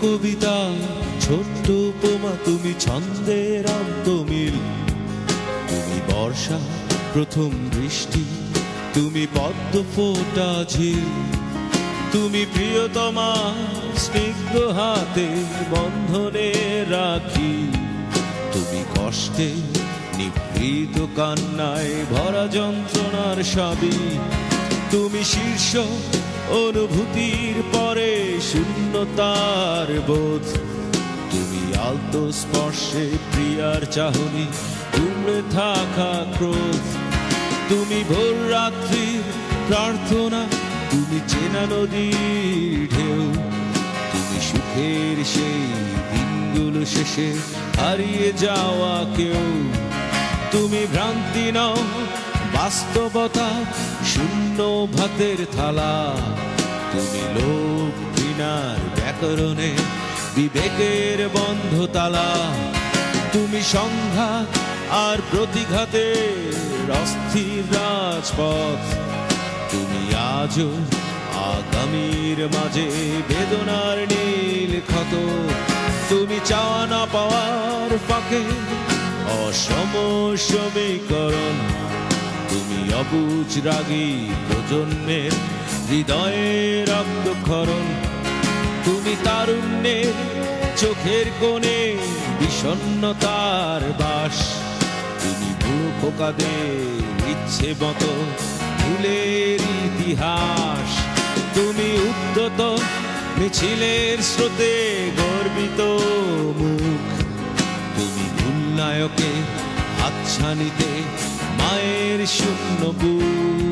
কবিতা ছোট্ট উপমা, তুমি ছন্দের অন্তমিল, তুমি বর্ষা প্রথম বৃষ্টি, তুমি পদ্ম ফোটা ঝিল, তুমি প্রিয়তমা স্নিগ্ধ হাতে বন্ধনে রাখি, তুমি কষ্টে নিভৃত কান্নায় ভরা যন্ত্রণার সবই, তুমি শীর্ষ অনুভূতির পরে শূন্যতার বোধ, তুমি আলতো স্পর্শে প্রিয়ার চাহনি উমড়ে থাকা ক্রোধ, তুমি ভোর রাত্রির প্রার্থনা, তুমি চেনা নদীর ঢেউ, তুমি সুখের সেই দিনগুলো শেষে হারিয়ে যাওয়া কেউ, তুমি ভ্রান্তি নও বাস্তবতা শূন্য ভাতের থালা, তুমি লোভ ঘৃণার ব্যাকরণে বিবেকের বন্ধ তালা, তুমি সংঘাত আর প্রতিঘাতের অস্থির রাজপথ, তুমি আজও আগামীর মাঝে বেদনার নীল ক্ষত, তুমি চাওয়া না পাওয়ার ফাঁকে অসম সমীকরণ, তুমি অবুঝ রাগী প্রজন্মের হৃদয়ে রক্তক্ষরণ, তুমি তারুণ্যের চোখের কোণে বিষণ্ণতার বাস, তুমি বুড়ো খোকাদের ইচ্ছে মতো ভুলের ইতিহাস, তুমি উদ্যত মিছিলের স্রোতে গর্বিত মুখ, তুমি ভুল নায়কে হাতছানিতে মায়ের শূন্য বুক।